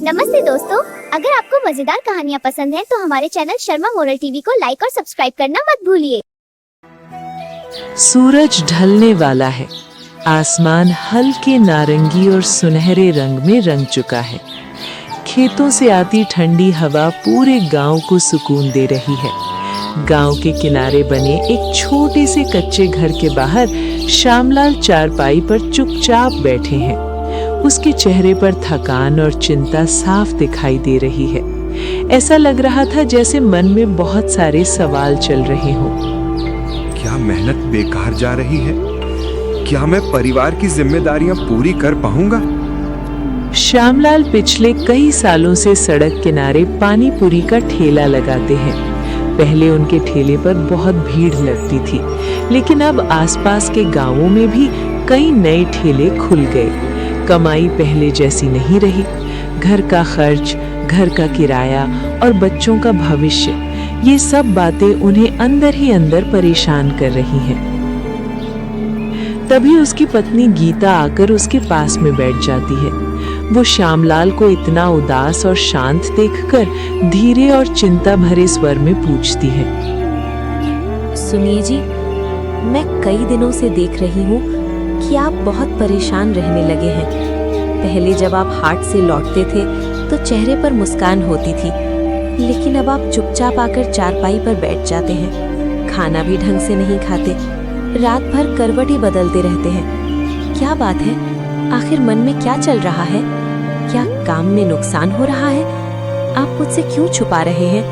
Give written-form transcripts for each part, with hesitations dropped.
नमस्ते दोस्तों, अगर आपको मजेदार कहानियाँ पसंद हैं तो हमारे चैनल शर्मा मोरल टीवी को लाइक और सब्सक्राइब करना मत भूलिए। सूरज ढलने वाला है। आसमान हल्के नारंगी और सुनहरे रंग में रंग चुका है। खेतों से आती ठंडी हवा पूरे गांव को सुकून दे रही है। गांव के किनारे बने एक छोटे से कच्चे घर के बाहर श्यामलाल चारपाई पर चुपचाप बैठे हैं। उसके चेहरे पर थकान और चिंता साफ दिखाई दे रही है। ऐसा लग रहा था जैसे मन में बहुत सारे सवाल चल रहे हों। क्या मेहनत बेकार जा रही है? क्या मैं परिवार की जिम्मेदारियां पूरी कर पाऊंगा? श्यामलाल पिछले कई सालों से सड़क किनारे पानी पूरी का ठेला लगाते हैं। पहले उनके ठेले पर बहुत भीड़ लगती थी, लेकिन अब आसपास के गांवों में भी कई नए ठेले खुल गए। कमाई पहले जैसी नहीं रही। घर का खर्च, घर का किराया और बच्चों का भविष्य, ये सब बातें उन्हें अंदर ही अंदर परेशान कर रही हैं। तभी उसकी पत्नी गीता आकर उसके पास में बैठ जाती है। वो श्यामलाल को इतना उदास और शांत देखकर धीरे और चिंता भरे स्वर में पूछती है। सुनिए जी, मैं कई दिनों से देख रही हूँ कि आप बहुत परेशान रहने लगे हैं। पहले जब आप हाट से लौटते थे तो चेहरे पर मुस्कान होती थी, लेकिन अब आप चुपचाप आकर चारपाई पर बैठ जाते हैं। खाना भी ढंग से नहीं खाते, रात भर करवट ही बदलते रहते हैं। क्या बात है? आखिर मन में क्या चल रहा है? क्या काम में नुकसान हो रहा है? आप मुझसे क्यों छुपा रहे हैं?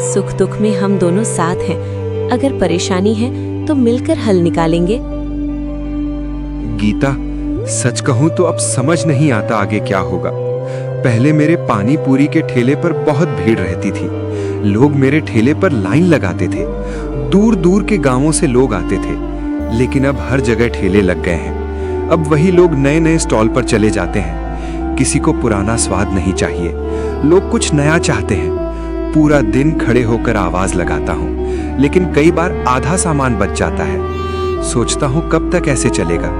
सुख दुख में हम दोनों साथ हैं। अगर परेशानी है तो मिलकर हल निकालेंगे। गीता, सच कहूं तो अब समझ नहीं आता आगे क्या होगा। पहले मेरे पानी पूरी के ठेले पर बहुत भीड़ रहती थी। लोग मेरे ठेले पर लाइन लगाते थे। दूर दूर के गांवों से लोग आते थे, लेकिन अब हर जगह ठेले लग गए हैं। अब वही लोग नए नए स्टॉल पर चले जाते हैं। किसी को पुराना स्वाद नहीं चाहिए, लोग कुछ नया चाहते हैं। पूरा दिन खड़े होकर आवाज लगाता हूँ, लेकिन कई बार आधा सामान बच जाता है। सोचता हूँ कब तक ऐसे चलेगा।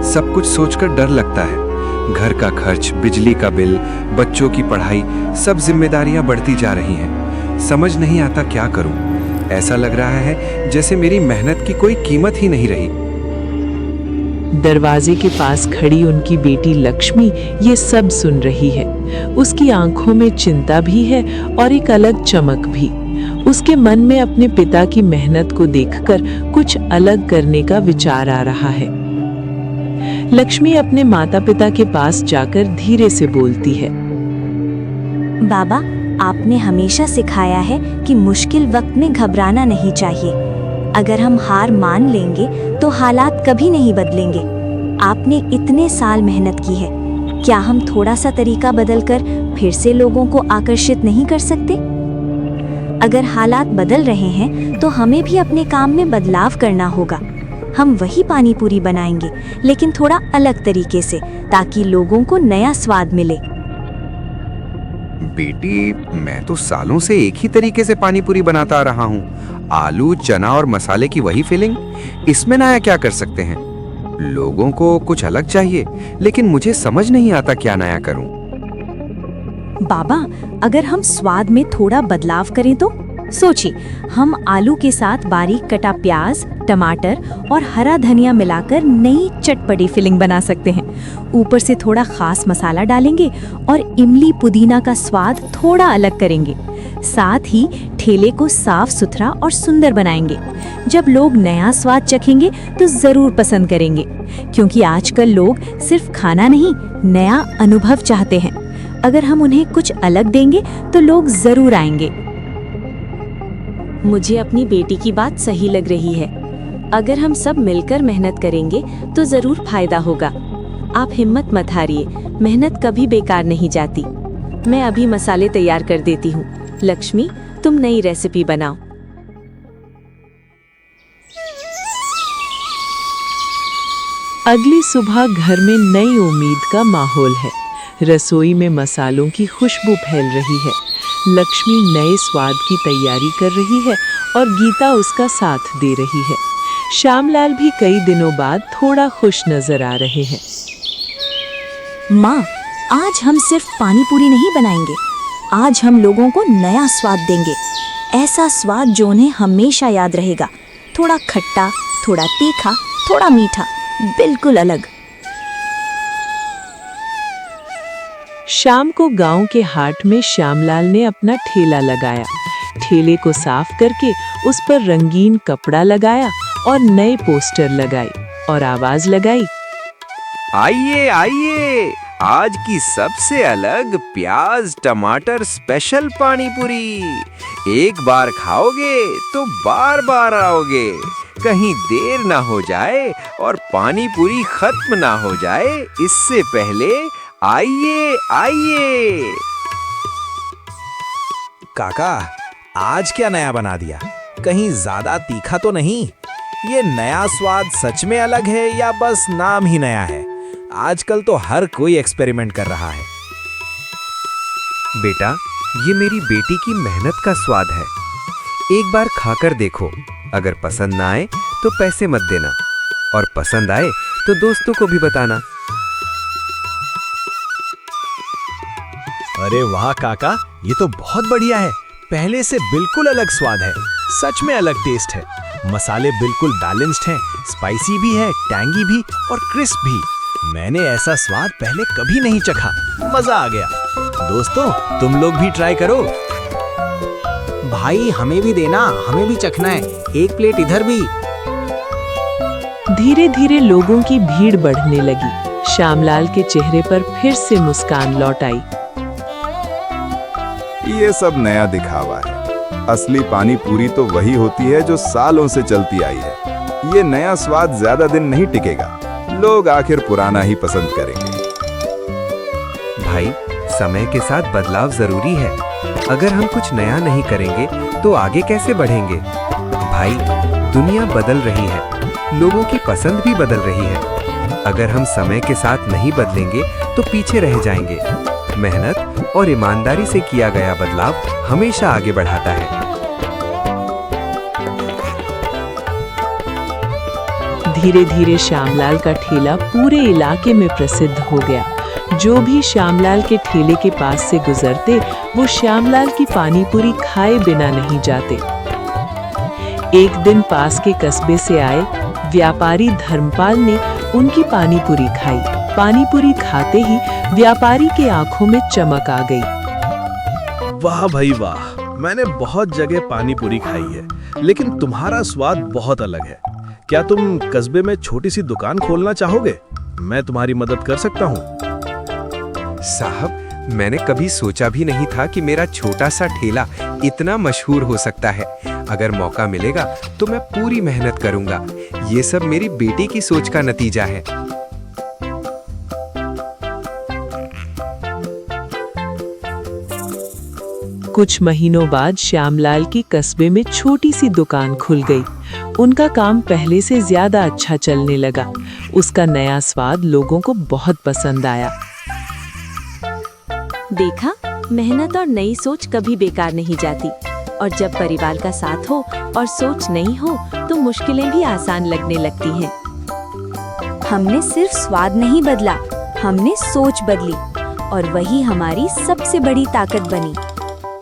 सब कुछ सोचकर डर लगता है। घर का खर्च, बिजली का बिल, बच्चों की पढ़ाई, सब जिम्मेदारियां बढ़ती जा रही हैं। समझ नहीं आता क्या करूं। ऐसा लग रहा है जैसे मेरी मेहनत की कोई कीमत ही नहीं रही। दरवाजे के पास खड़ी उनकी बेटी लक्ष्मी ये सब सुन रही है। उसकी आंखों में चिंता भी है और एक अलग चमक भी। उसके मन में अपने पिता की मेहनत को देखकर कुछ अलग करने का विचार आ रहा है। लक्ष्मी अपने माता पिता के पास जाकर धीरे से बोलती है। बाबा, आपने हमेशा सिखाया है कि मुश्किल वक्त में घबराना नहीं चाहिए। अगर हम हार मान लेंगे तो हालात कभी नहीं बदलेंगे। आपने इतने साल मेहनत की है, क्या हम थोड़ा सा तरीका बदलकर फिर से लोगों को आकर्षित नहीं कर सकते? अगर हालात बदल रहे हैं तो हमें भी अपने काम में बदलाव करना होगा। हम वही पानी पूरी बनाएंगे, लेकिन थोड़ा अलग तरीके से, ताकि लोगों को नया स्वाद मिले। बेटी, मैं तो सालों से एक ही तरीके से पानी पूरी बनाता आ रहा हूँ। आलू, चना और मसाले की वही फिलिंग। इसमें नया क्या कर सकते हैं? लोगों को कुछ अलग चाहिए, लेकिन मुझे समझ नहीं आता क्या नया करूँ। बाबा, अगर हम स्वाद में थोड़ा बदलाव करें तो सोचिए, हम आलू के साथ बारीक कटा प्याज, टमाटर और हरा धनिया मिलाकर नई चटपटी फिलिंग बना सकते हैं। ऊपर से थोड़ा खास मसाला डालेंगे और इमली पुदीना का स्वाद थोड़ा अलग करेंगे। साथ ही ठेले को साफ सुथरा और सुंदर बनाएंगे। जब लोग नया स्वाद चखेंगे तो जरूर पसंद करेंगे, क्योंकि आजकल लोग सिर्फ खाना नहीं, नया अनुभव चाहते हैं। अगर हम उन्हें कुछ अलग देंगे तो लोग जरूर आएंगे। मुझे अपनी बेटी की बात सही लग रही है। अगर हम सब मिलकर मेहनत करेंगे तो जरूर फायदा होगा। आप हिम्मत मत हारिए, मेहनत कभी बेकार नहीं जाती। मैं अभी मसाले तैयार कर देती हूँ। लक्ष्मी, तुम नई रेसिपी बनाओ। अगली सुबह घर में नई उम्मीद का माहौल है। रसोई में मसालों की खुशबू फैल रही है। लक्ष्मी नए स्वाद की तैयारी कर रही है और गीता उसका साथ दे रही है। श्यामलाल भी कई दिनों बाद थोड़ा खुश नजर आ रहे हैं। माँ, आज हम सिर्फ पानी पूरी नहीं बनाएंगे, आज हम लोगों को नया स्वाद देंगे। ऐसा स्वाद जो उन्हें हमेशा याद रहेगा। थोड़ा खट्टा, थोड़ा तीखा, थोड़ा मीठा, बिल्कुल अलग। शाम को गांव के हाट में श्यामलाल ने अपना ठेला लगाया। ठेले को साफ करके उस पर रंगीन कपड़ा लगाया और नए पोस्टर लगाए और आवाज लगाई, आइए आइए, आज की सबसे अलग प्याज टमाटर स्पेशल पानी पूरी। एक बार खाओगे तो बार बार आओगे। कहीं देर ना हो जाए और पानी पूरी खत्म ना हो जाए, इससे पहले आइए आइए। काका, आज क्या नया बना दिया? कहीं ज्यादा तीखा तो नहीं? ये नया स्वाद सच में अलग है या बस नाम ही नया है? आजकल तो हर कोई एक्सपेरिमेंट कर रहा है। बेटा, ये मेरी बेटी की मेहनत का स्वाद है। एक बार खाकर देखो, अगर पसंद ना आए तो पैसे मत देना, और पसंद आए तो दोस्तों को भी बताना। अरे वाह काका, ये तो बहुत बढ़िया है। पहले से बिल्कुल अलग स्वाद है। सच में अलग टेस्ट है। मसाले बिल्कुल बैलेंस्ड हैं, स्पाइसी भी है, टैंगी भी और क्रिस्प भी। मैंने ऐसा स्वाद पहले कभी नहीं चखा। मजा आ गया। दोस्तों, तुम लोग भी ट्राई करो। भाई, हमें भी देना, हमें भी चखना है। एक प्लेट इधर भी। धीरे धीरे लोगों की भीड़ बढ़ने लगी। श्यामलाल के चेहरे पर फिर से मुस्कान लौट आई। ये सब नया दिखावा है। असली पानी पूरी तो वही होती है जो सालों से चलती आई है। ये नया स्वाद ज्यादा दिन नहीं टिकेगा। लोग आखिर पुराना ही पसंद करेंगे। भाई, समय के साथ बदलाव जरूरी है। अगर हम कुछ नया नहीं करेंगे तो आगे कैसे बढ़ेंगे? भाई, दुनिया बदल रही है, लोगों की पसंद भी बदल रही है। अगर हम समय के साथ नहीं बदलेंगे तो पीछे रह जाएंगे। मेहनत और ईमानदारी से किया गया बदलाव हमेशा आगे बढ़ाता है। धीरे धीरे श्यामलाल का ठेला पूरे इलाके में प्रसिद्ध हो गया। जो भी श्यामलाल के ठेले के पास से गुजरते, वो श्यामलाल की पानी पूरी खाए बिना नहीं जाते। एक दिन पास के कस्बे से आए व्यापारी धर्मपाल ने उनकी पानी पूरी खाई। पानी पूरी खाते ही व्यापारी के आंखों में चमक आ गई। वाह भाई वाह, मैंने बहुत जगह पानी पूरी खाई है, लेकिन तुम्हारा स्वाद बहुत अलग है। क्या तुम कस्बे में छोटी सी दुकान खोलना चाहोगे? मैं तुम्हारी मदद कर सकता हूँ। साहब, मैंने कभी सोचा भी नहीं था कि मेरा छोटा सा ठेला इतना मशहूर हो सकता है। अगर मौका मिलेगा तो मैं पूरी मेहनत करूंगा। ये सब मेरी बेटी की सोच का नतीजा है। कुछ महीनों बाद श्यामलाल की कस्बे में छोटी सी दुकान खुल गई। उनका काम पहले से ज्यादा अच्छा चलने लगा। उसका नया स्वाद लोगों को बहुत पसंद आया। देखा, मेहनत और नई सोच कभी बेकार नहीं जाती। और जब परिवार का साथ हो और सोच नई हो तो मुश्किलें भी आसान लगने लगती हैं। हमने सिर्फ स्वाद नहीं बदला, हमने सोच बदली, और वही हमारी सबसे बड़ी ताकत बनी।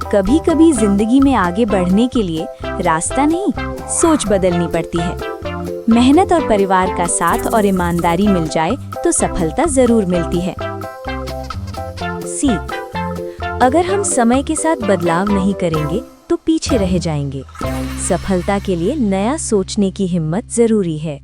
कभी कभी जिंदगी में आगे बढ़ने के लिए रास्ता नहीं, सोच बदलनी पड़ती है। मेहनत और परिवार का साथ और ईमानदारी मिल जाए तो सफलता जरूर मिलती है। सीख: अगर हम समय के साथ बदलाव नहीं करेंगे तो पीछे रह जाएंगे। सफलता के लिए नया सोचने की हिम्मत जरूरी है।